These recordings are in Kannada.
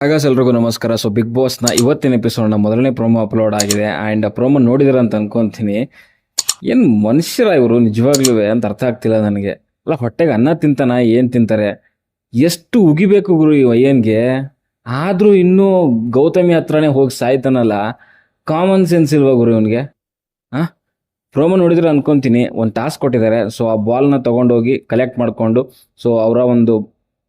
ಎಲ್ರಿಗೂ ನಮಸ್ಕಾರ. ಸೊ ಬಿಗ್ ಬಾಸ್ನ ಇವತ್ತಿನ ಎಪಿಸೋಡ್ನ ಮೊದಲನೇ ಪ್ರೋಮೋ ಅಪ್ಲೋಡ್ ಆಗಿದೆ. ಆ್ಯಂಡ್ ಪ್ರೋಮೋ ನೋಡಿದಿರ ಅಂತ ಅನ್ಕೊಂತೀನಿ. ಏನು ಮನುಷ್ಯರ ಇವರು ನಿಜವಾಗ್ಲೂ ಅಂತ ಅರ್ಥ ಆಗ್ತಿಲ್ಲ ನನಗೆ. ಅಲ್ಲ, ಹೊಟ್ಟೆಗೆ ಅನ್ನ ತಿಂತಾನ, ಏನು ತಿಂತಾರೆ, ಎಷ್ಟು ಉಗಿಬೇಕು ಗುರು ಈ ವಯ್ಯನ್ಗೆ. ಆದರೂ ಇನ್ನೂ ಗೌತಮಿ ಹತ್ರನೇ ಹೋಗಿ ಸಾಯ್ತಾನಲ್ಲ. ಕಾಮನ್ ಸೆನ್ಸ್ ಇಲ್ವಾ ಗುರು ಇವನಿಗೆ? ಹಾಂ, ಪ್ರೋಮೋ ನೋಡಿದ್ರೆ ಅನ್ಕೊಂತೀನಿ ಒಂದು ಟಾಸ್ಕ್ ಕೊಟ್ಟಿದ್ದಾರೆ. ಸೊ ಆ ಬಾಲ್ನ ತೊಗೊಂಡೋಗಿ ಕಲೆಕ್ಟ್ ಮಾಡಿಕೊಂಡು ಸೊ ಅವರ ಒಂದು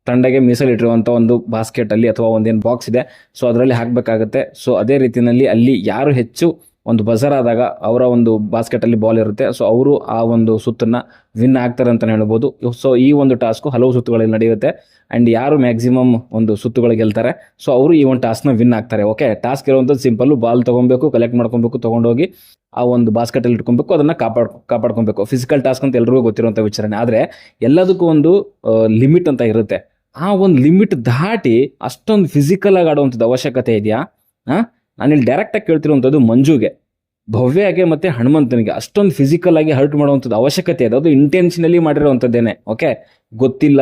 ತಂಡಗೆ ಮೀಸಲಿಟ್ಟಿರುವಂಥ ಒಂದು ಬಾಸ್ಕೆಟಲ್ಲಿ ಅಥವಾ ಒಂದೇನು ಬಾಕ್ಸ್ ಇದೆ, ಸೊ ಅದರಲ್ಲಿ ಹಾಕಬೇಕಾಗತ್ತೆ. ಸೊ ಅದೇ ರೀತಿಯಲ್ಲಿ ಅಲ್ಲಿ ಯಾರು ಹೆಚ್ಚು ಒಂದು ಬಜರ್ ಆದಾಗ ಅವರ ಒಂದು ಬಾಸ್ಕೆಟಲ್ಲಿ ಬಾಲ್ ಇರುತ್ತೆ, ಸೊ ಅವರು ಆ ಒಂದು ಸುತ್ತನ್ನು ವಿನ್ ಆಗ್ತಾರೆ ಅಂತಲೇ ಹೇಳ್ಬೋದು. ಸೊ ಈ ಒಂದು ಟಾಸ್ಕು ಹಲವು ಸುತ್ತುಗಳಲ್ಲಿ ನಡೆಯುತ್ತೆ. ಆ್ಯಂಡ್ ಯಾರು ಮ್ಯಾಕ್ಸಿಮಮ್ ಒಂದು ಸುತ್ತುಗಳು ಗೆಲ್ತಾರೆ, ಸೊ ಅವರು ಈ ಒಂದು ಟಾಸ್ಕ್ನ ವಿನ್ ಆಗ್ತಾರೆ. ಓಕೆ, ಟಾಸ್ಕ್ ಇರುವಂಥದ್ದು ಸಿಂಪಲ್ಲು, ಬಾಲ್ ತೊಗೊಬೇಕು, ಕಲೆಕ್ಟ್ ಮಾಡ್ಕೊಬೇಕು, ತೊಗೊಂಡೋಗಿ ಆ ಒಂದು ಬಾಸ್ಕೆಟಲ್ಲಿ ಇಟ್ಕೊಬೇಕು, ಅದನ್ನು ಕಾಪಾಡ್ಕೊಬೇಕು. ಫಿಸಿಕಲ್ ಟಾಸ್ಕ್ ಅಂತ ಎಲ್ರಿಗೂ ಗೊತ್ತಿರುವಂಥ ವಿಚಾರಣೆ. ಆದರೆ ಎಲ್ಲದಕ್ಕೂ ಒಂದು ಲಿಮಿಟ್ ಅಂತ ಇರುತ್ತೆ. ಆ ಒಂದು ಲಿಮಿಟ್ ದಾಟಿ ಅಷ್ಟೊಂದು ಫಿಸಿಕಲ್ ಆಗಿ ಆಡುವಂಥದ್ದು ಅವಶ್ಯಕತೆ ಇದೆಯಾ? ನಾನಿಲ್ಲಿ ಡೈರೆಕ್ಟಾಗಿ ಕೇಳ್ತಿರುವಂಥದ್ದು ಮಂಜುಗೆ, ಭವ್ಯಗೆ ಮತ್ತು ಹನುಮಂತನಿಗೆ ಅಷ್ಟೊಂದು ಫಿಸಿಕಲ್ ಆಗಿ ಹರ್ಟ್ ಮಾಡುವಂಥದ್ದು ಅವಶ್ಯಕತೆ ಇದೆ. ಅದು ಇಂಟೆನ್ಷನಲಿ ಮಾಡಿರೋವಂಥದ್ದೇನೆ. ಓಕೆ, ಗೊತ್ತಿಲ್ಲ,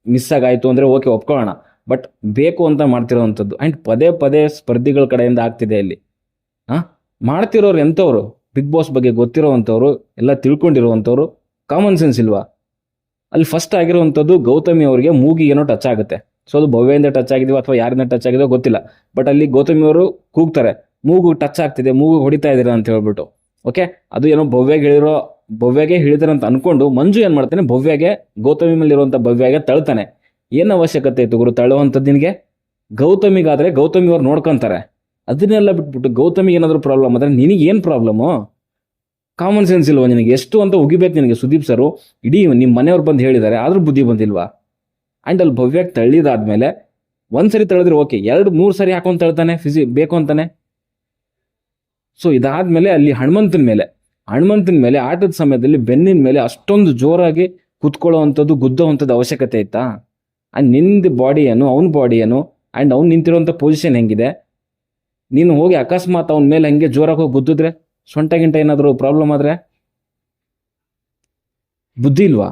ಮಿಸ್ ಆಗಾಯಿತು ಅಂದರೆ ಓಕೆ ಒಪ್ಕೊಳ್ಳೋಣ. ಬಟ್ ಬೇಕು ಅಂತ ಮಾಡ್ತಿರೋವಂಥದ್ದು. ಆ್ಯಂಡ್ ಪದೇ ಪದೇ ಸ್ಪರ್ಧಿಗಳ ಕಡೆಯಿಂದ ಆಗ್ತಿದೆ ಇಲ್ಲಿ. ಮಾಡ್ತಿರೋರು ಎಂಥವ್ರು? ಬಿಗ್ ಬಾಸ್ ಬಗ್ಗೆ ಗೊತ್ತಿರೋವಂಥವ್ರು, ಎಲ್ಲ ತಿಳ್ಕೊಂಡಿರುವಂಥವ್ರು. ಕಾಮನ್ ಸೆನ್ಸ್ ಇಲ್ವಾ? ಅಲ್ಲಿ ಫಸ್ಟ್ ಆಗಿರುವಂಥದ್ದು ಗೌತಮಿ ಅವರಿಗೆ ಮೂಗಿ ಏನೋ ಟಚ್ ಆಗುತ್ತೆ. ಸೊ ಅದು ಭವ್ಯದಿಂದ ಟಚ್ ಆಗಿದೆಯೋ ಅಥವಾ ಯಾರಿಂದ ಟಚ್ ಆಗಿದೆಯೋ ಗೊತ್ತಿಲ್ಲ. ಬಟ್ ಅಲ್ಲಿ ಗೌತಮಿ ಅವರು ಕೂಗ್ತಾರೆ, ಮೂಗು ಟಚ್ ಆಗ್ತಿದೆ, ಮೂಗು ಹೊಡಿತಾ ಇದ್ದೀರಾ ಅಂತ ಹೇಳ್ಬಿಟ್ಟು. ಓಕೆ, ಅದು ಏನೋ ಭವ್ಯಗೆ ಹೇಳಿದಾರೆ ಅಂತ ಅನ್ಕೊಂಡು ಮಂಜು ಏನು ಮಾಡ್ತಾನೆ, ಗೌತಮಿ ಮೇಲಿರುವಂಥ ಭವ್ಯಗೆ ತಳ್ತಾನೆ. ಏನು ಅವಶ್ಯಕತೆ ಇತ್ತು ಗುರು ತಳ್ಳುವಂಥದ್ದು ನಿನಗೆ? ಗೌತಮಿಗಾದರೆ ಗೌತಮಿ ಅವ್ರು ನೋಡ್ಕೊತಾರೆ. ಅದನ್ನೆಲ್ಲ ಬಿಟ್ಬಿಟ್ಟು ಗೌತಮಿಗೆ ಏನಾದರೂ ಪ್ರಾಬ್ಲಮ್ ಆದರೆ ನಿನಗೇನು ಪ್ರಾಬ್ಲಮ್ಮು? ಕಾಮನ್ ಸೆನ್ಸ್ ಇಲ್ವಾ ನಿನಗೆ? ಎಷ್ಟು ಅಂತ ಉಗಿಬೇಕು ನಿನಗೆ? ಸುದೀಪ್ ಸರು ಇಡೀ ನಿಮ್ಮ ಮನೆಯವ್ರು ಬಂದು ಹೇಳಿದ್ದಾರೆ, ಆದರೂ ಬುದ್ಧಿ ಬಂದಿಲ್ವಾ? ಆ್ಯಂಡ್ ಅಲ್ಲಿ ಭವ್ಯಕ್ಕೆ ತಳ್ಳಿದಾದ್ಮೇಲೆ ಒಂದ್ಸರಿ ತಳ್ಳಿದ್ರೆ ಓಕೆ, 2-3 ಸರಿ ಹಾಕೊಂಡು ತಳ್ತಾನೆ, ಬೇಕು ಅಂತಾನೆ. ಸೊ ಇದಾದ್ಮೇಲೆ ಅಲ್ಲಿ ಹನುಮಂತನ ಮೇಲೆ ಆಟದ ಸಮಯದಲ್ಲಿ ಬೆನ್ನಿನ ಮೇಲೆ ಅಷ್ಟೊಂದು ಜೋರಾಗಿ ಕುತ್ಕೊಳ್ಳೋವಂಥದ್ದು, ಗುದ್ದೋವಂಥದ್ದು ಅವಶ್ಯಕತೆ ಇತ್ತಾ? ಆ್ಯಂಡ್ ನಿಂದು ಬಾಡಿ ಏನು, ಅವನ ಬಾಡಿ ಏನು, ಆ್ಯಂಡ್ ಅವ್ನು ನಿಂತಿರೋಂಥ ಪೊಸಿಷನ್ ಹೆಂಗಿದೆ? ನೀನು ಹೋಗಿ ಅಕಸ್ಮಾತ್ ಅವನ ಮೇಲೆ ಹಂಗೆ ಜೋರಾಗಿ ಹೋಗಿ ಗುದ್ದಿದ್ರೆ, ಸೊಂಟ ಗಿಂಟ ಏನಾದರೂ ಪ್ರಾಬ್ಲಮ್ ಆದರೆ ಬುದ್ಧಿ ಇಲ್ವಾ?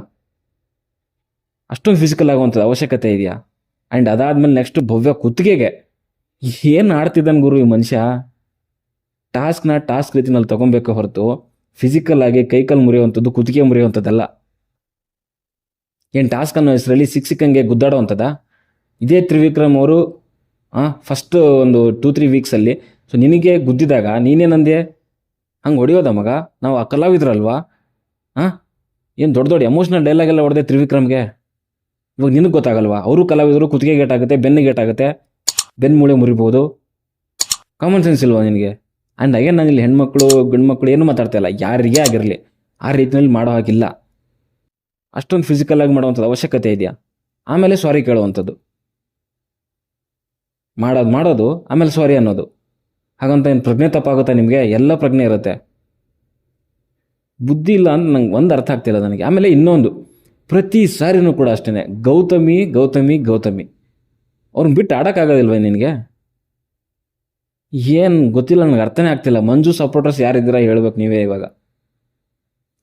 ಅಷ್ಟೊಂದು ಫಿಸಿಕಲ್ ಆಗುವಂಥದ್ದು ಅವಶ್ಯಕತೆ ಇದೆಯಾ? ಆ್ಯಂಡ್ ಅದಾದ್ಮೇಲೆ ನೆಕ್ಸ್ಟ್ ಭವ್ಯ ಕುತ್ತಿಗೆಗೆ ಏನು ಆಡ್ತಿದ್ದಾನೆ ಗುರು ಈ ಮನುಷ್ಯ. ಟಾಸ್ಕ್ ರೀತಿನಲ್ಲಿ ತೊಗೊಬೇಕು ಹೊರತು ಫಿಸಿಕಲ್ ಆಗಿ ಕೈಕಲ್ ಮುರಿಯುವಂಥದ್ದು, ಕುತ್ತಿಗೆ ಮುರಿಯುವಂಥದ್ದಲ್ಲ. ಏನು ಟಾಸ್ಕ್ ಅನ್ನೋ ಹೆಸರಲ್ಲಿ ಸಿಕ್ಕಂಗೆ ಗುದ್ದಾಡುವಂಥದ್ದ? ಇದೇ ತ್ರಿವಿಕ್ರಮ್ ಅವರು ಫಸ್ಟ್ ಒಂದು 2-3 ವೀಕ್ಸಲ್ಲಿ ಸೊ ನಿನಗೆ ಗುದ್ದಿದಾಗ ನೀನೇನಂದೆ? ಹಂಗೆ ಹೊಡೆಯೋದ ಮಗ, ನಾವು ಆ ಕಲಾವಿದ್ರಲ್ವಾ? ಏನು ದೊಡ್ಡ ಎಮೋಷ್ನಲ್ ಡೈಲಾಗ್ ಎಲ್ಲ ಹೊಡೆದೆ ತ್ರಿವಿಕ್ರಮ್ಗೆ. ಇವಾಗ ನಿನಗೆ ಗೊತ್ತಾಗಲ್ವಾ? ಅವರು ಕಲಾವಿದರು, ಕುತ್ತಿಗೆ ಗೇಟಾಗುತ್ತೆ, ಬೆನ್ನು ಗೇಟಾಗುತ್ತೆ, ಬೆನ್ನು ಮೂಳೆ ಮುರಿಬೋದು. ಕಾಮನ್ ಸೆನ್ಸ್ ಇಲ್ವಾ ನಿನಗೆ? ಆ್ಯಂಡ್ ಅಗೇನ್ ನಾನು ಇಲ್ಲಿ ಹೆಣ್ಮಕ್ಳು ಗಂಡು ಮಕ್ಕಳು ಏನು ಮಾತಾಡ್ತಾ ಇಲ್ಲ, ಯಾರಿಗೇ ಆಗಿರಲಿ ಆ ರೀತಿಯಲ್ಲಿ ಮಾಡೋ ಹಾಗಿಲ್ಲ. ಅಷ್ಟೊಂದು ಫಿಸಿಕಲ್ ಆಗಿ ಮಾಡೋವಂಥದ್ದು ಅವಶ್ಯಕತೆ ಇದೆಯಾ? ಆಮೇಲೆ ಸಾರಿ ಕೇಳುವಂಥದ್ದು, ಮಾಡೋದು ಆಮೇಲೆ ಸಾರಿ ಅನ್ನೋದು. ಹಾಗಂತ ಏನು ಪ್ರಜ್ಞೆ ತಪ್ಪಾಗುತ್ತಾ ನಿಮಗೆ? ಎಲ್ಲ ಪ್ರಜ್ಞೆ ಇರುತ್ತೆ. ಬುದ್ಧಿ ಇಲ್ಲ ಅಂತ ನಂಗೆ ಒಂದು ಅರ್ಥ ಆಗ್ತಿಲ್ಲ ನನಗೆ. ಆಮೇಲೆ ಇನ್ನೊಂದು, ಪ್ರತಿ ಸಾರಿನೂ ಕೂಡ ಅಷ್ಟೇ ಗೌತಮಿ ಅವ್ರನ್ನ ಬಿಟ್ಟು ಆಡೋಕ್ಕಾಗೋದಿಲ್ವ ನಿನಗೆ? ಏನು ಗೊತ್ತಿಲ್ಲ, ನನಗೆ ಅರ್ಥನೇ ಆಗ್ತಿಲ್ಲ. ಮಂಜು ಸಪೋರ್ಟರ್ಸ್ ಯಾರಿದ್ದೀರಾ ಹೇಳ್ಬೇಕು ನೀವೇ ಇವಾಗ.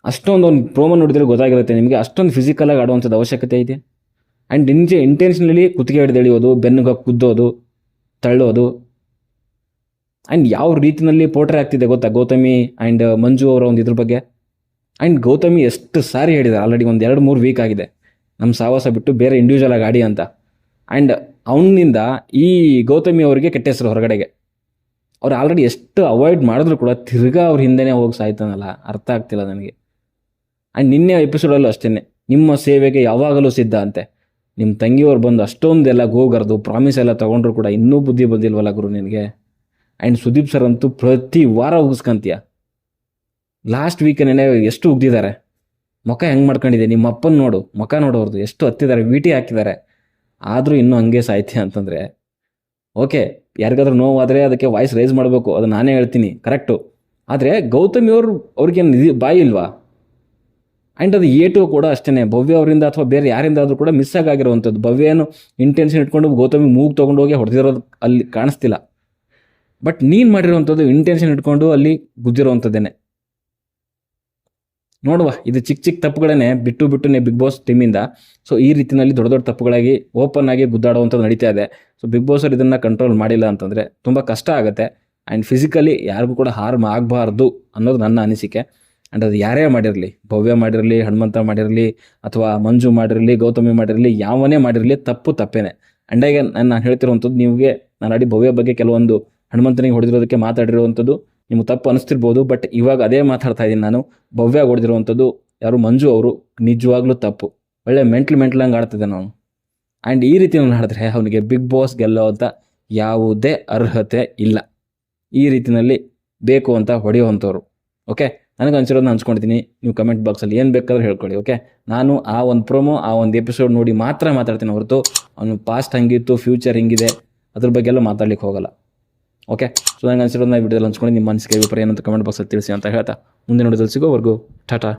ಅಷ್ಟೊಂದು ಒಂದು ಪ್ರೋಮೋ ನೋಡಿದ್ರೆ ಗೊತ್ತಾಗಿರುತ್ತೆ ನಿಮಗೆ, ಅಷ್ಟೊಂದು ಫಿಸಿಕಲಾಗಿ ಆಡುವಂಥದ್ದು ಅವಶ್ಯಕತೆ ಇದೆ. ಆ್ಯಂಡ್ ಇಂಟೆನ್ಷನಲಿ ಕುತ್ತಿಗೆ ಹಿಡಿದು ಎಳೆಯೋದು, ಬೆನ್ನಿಗೆ ಕುದ್ದೋದು, ತಳ್ಳೋದು. ಆ್ಯಂಡ್ ಯಾವ ರೀತಿಯಲ್ಲಿ ಪೋರ್ಟ್ರೇ ಆಗ್ತಿದೆ ಗೊತ್ತಾ ಗೌತಮಿ ಆ್ಯಂಡ್ ಮಂಜು ಅವರ ಒಂದು ಇದ್ರ ಬಗ್ಗೆ. ಆ್ಯಂಡ್ ಗೌತಮಿ ಎಷ್ಟು ಸಾರಿ ಹೇಳಿದ್ದಾರೆ ಆಲ್ರೆಡಿ, ಒಂದು 2-3 ವೀಕ್ ಆಗಿದೆ, ನಮ್ಮ ಸಾವಾಸ ಬಿಟ್ಟು ಬೇರೆ ಇಂಡಿವಿಜುವಲ್ ಆಗಿ ಆಡಿ ಅಂತ. ಆ್ಯಂಡ್ ಅವನಿಂದ ಈ ಗೌತಮಿ ಅವರಿಗೆ ಕೆಟ್ಟ ಹೆಸರು ಹೊರಗಡೆಗೆ. ಅವ್ರು ಆಲ್ರೆಡಿ ಎಷ್ಟು ಅವಾಯ್ಡ್ ಮಾಡಿದ್ರು ಕೂಡ ತಿರ್ಗಾ ಅವ್ರ ಹಿಂದೆನೇ ಹೋಗಿ ಸಾಯ್ತಾನಲ್ಲ, ಅರ್ಥ ಆಗ್ತಿಲ್ಲ ನನಗೆ. ಆ್ಯಂಡ್ ನಿನ್ನೆ ಎಪಿಸೋಡಲ್ಲೂ ಅಷ್ಟೇ, ನಿಮ್ಮ ಸೇವೆಗೆ ಯಾವಾಗಲೂ ಸಿದ್ಧ ಅಂತೆ. ನಿಮ್ಮ ತಂಗಿಯವ್ರು ಬಂದು ಅಷ್ಟೊಂದೆಲ್ಲ ಗೋಗರ್ದು ಪ್ರಾಮಿಸ್ ಎಲ್ಲ ತೊಗೊಂಡ್ರು ಕೂಡ ಇನ್ನೂ ಬುದ್ಧಿ ಬಂದಿಲ್ವಲ್ಲ ಗುರು ನಿನಗೆ. ಆ್ಯಂಡ್ ಸುದೀಪ್ ಸರ್ ಅಂತೂ ಪ್ರತಿ ವಾರ ಉಗಿಸ್ಕೊಂತೀಯ. ಲಾಸ್ಟ್ ವೀಕೇನೇ ಎಷ್ಟು ಉಗ್ದಿದ್ದಾರೆ, ಮುಖ ಹೆಂಗೆ ಮಾಡ್ಕೊಂಡಿದೆ, ನಿಮ್ಮ ಅಪ್ಪನ ನೋಡು, ಮುಖ ನೋಡೋರ್ದು ಎಷ್ಟು ಹತ್ತಿದ್ದಾರೆ, ವಿಟಿ ಹಾಕಿದ್ದಾರೆ. ಆದರೂ ಇನ್ನೂ ಹಂಗೆ ಸಾಯ್ತೀಯ ಅಂತಂದರೆ ಓಕೆ, ಯಾರಿಗಾದ್ರೂ ನೋವಾದರೆ ಅದಕ್ಕೆ ವಾಯ್ಸ್ ರೈಸ್ ಮಾಡಬೇಕು, ಅದು ನಾನೇ ಹೇಳ್ತೀನಿ, ಕರೆಕ್ಟು. ಆದರೆ ಗೌತಮಿ ಅವ್ರಿಗೇನು ಬಾಯಿ ಇಲ್ವಾ? ಆ್ಯಂಡ್ ಅದು ಏಟು ಕೂಡ ಅಷ್ಟೇ, ಭವ್ಯ ಅವರಿಂದ ಅಥವಾ ಬೇರೆ ಯಾರಿಂದಾದರೂ ಕೂಡ ಮಿಸ್ ಆಗಿರುವಂಥದ್ದು. ಭವ್ಯ ಏನು ಇಂಟೆನ್ಷನ್ ಇಟ್ಕೊಂಡು ಗೌತಮಿ ಮೂಗು ತೊಗೊಂಡೋಗಿ ಹೊಡೆದಿರೋದು ಅಲ್ಲಿ ಕಾಣಿಸ್ತಿಲ್ಲ. ಬಟ್ ನೀನು ಮಾಡಿರೋವಂಥದ್ದು ಇಂಟೆನ್ಷನ್ ಇಟ್ಕೊಂಡು ಅಲ್ಲಿ ಗುದ್ದಿರೋವಂಥದ್ದೇನೆ. ನೋಡುವ, ಇದು ಚಿಕ್ಕ ಚಿಕ್ಕ ತಪ್ಪುಗಳನ್ನೇ ಬಿಟ್ಟು ಬಿಗ್ ಬಾಸ್ ಟೀಮಿಂದ ಸೊ ಈ ರೀತಿಯಲ್ಲಿ ದೊಡ್ಡ ದೊಡ್ಡ ತಪ್ಪುಗಳಾಗಿ ಓಪನ್ ಆಗಿ ಗುದ್ದಾಡುವಂಥದ್ದು ನಡೀತಾ ಇದೆ. ಸೊ ಬಿಗ್ ಬಾಸ್ ಅವ್ರು ಇದನ್ನು ಕಂಟ್ರೋಲ್ ಮಾಡಿಲ್ಲ ಅಂತಂದರೆ ತುಂಬ ಕಷ್ಟ ಆಗುತ್ತೆ. ಆ್ಯಂಡ್ ಫಿಸಿಕಲಿ ಯಾರಿಗೂ ಕೂಡ ಹಾರ್ಮ್ ಆಗಬಾರ್ದು ಅನ್ನೋದು ನನ್ನ ಅನಿಸಿಕೆ. ಆ್ಯಂಡ್ ಅದು ಯಾರೇ ಮಾಡಿರಲಿ, ಭವ್ಯ ಮಾಡಿರಲಿ, ಹನುಮಂತ ಮಾಡಿರಲಿ, ಅಥವಾ ಮಂಜು ಮಾಡಿರಲಿ, ಗೌತಮಿ ಮಾಡಿರಲಿ, ಯಾವನೇ ಮಾಡಿರಲಿ, ತಪ್ಪೇನೆ. ಅಂಡಾಗೆ ನಾನು ಹೇಳ್ತಿರುವಂಥದ್ದು, ನಿಮಗೆ ನಾನು ಅಡಿ ಭವ್ಯ ಬಗ್ಗೆ ಕೆಲವೊಂದು ಹನುಮಂತನಿಗೆ ಹೊಡೆದಿರೋದಕ್ಕೆ ಮಾತಾಡಿರುವಂಥದ್ದು ನಿಮ್ಗೆ ತಪ್ಪು ಅನಿಸ್ತಿರ್ಬೋದು. ಬಟ್ ಇವಾಗ ಅದೇ ಮಾತಾಡ್ತಾ ಇದ್ದೀನಿ ನಾನು. ಭವ್ಯ ಹೊಡೆದಿರುವಂಥದ್ದು ಯಾರು ಮಂಜು ಅವರು ನಿಜವಾಗ್ಲೂ ತಪ್ಪು. ಒಳ್ಳೆ ಮೆಂಟ್ಲ್ ಹಂಗೆ ಆಡ್ತಿದ್ದೆ ನಾನು. ಆ್ಯಂಡ್ ಈ ರೀತಿ ಆಡಿದ್ರೆ ಅವನಿಗೆ ಬಿಗ್ ಬಾಸ್ ಗೆಲ್ಲೋ ಅಂತ ಯಾವುದೇ ಅರ್ಹತೆ ಇಲ್ಲ. ಈ ರೀತಿಯಲ್ಲಿ ಬೇಕು ಅಂತ ಹೊಡೆಯುವಂಥವ್ರು. ಓಕೆ, ನನಗೆ ಅನ್ಸಿರೋದು ನಾನು ಹಂಚ್ಕೊಂಡಿದ್ದೀನಿ. ನೀವು ಕಮೆಂಟ್ ಬಾಕ್ಸಲ್ಲಿ ಏನು ಬೇಕಾದ್ರೂ ಹೇಳ್ಕೊಳ್ಳಿ. ಓಕೆ, ನಾನು ಆ ಒಂದು ಪ್ರೋಮೋ, ಆ ಒಂದು ಎಪಿಸೋಡ್ ನೋಡಿ ಮಾತ್ರ ಮಾತಾಡ್ತೀನಿ ಹೊರತು ಅವನು ಪಾಸ್ಟ್ ಹಂಗಿತ್ತು, ಫ್ಯೂಚರ್ ಹಿಂಗಿದೆ ಅದ್ರ ಬಗ್ಗೆ ಎಲ್ಲ ಮಾತಾಡ್ಲಿಕ್ಕೆ ಹೋಗಲ್ಲ. ಓಕೆ, ಸೊ ನನಗೆ ಅನ್ಸಿರೋದು ನಾನು ವಿಡಿಯೋದಲ್ಲಿ ಹಂಚ್ಕೊಂಡು ನಿಮ್ಮ ಮನಸ್ಸಿಗೆ ಅಭಿಪ್ರಾಯ ಏನಂತ ಕಮೆಂಟ್ ಬಾಕ್ಸಲ್ಲಿ ತಿಳಿಸಿ ಅಂತ ಹೇಳ್ತಾ ಮುಂದಿನ ವಿಡಿಯೋದಲ್ಲಿ ಸಿಗೋವರೆಗೂ ಟಾಟಾ.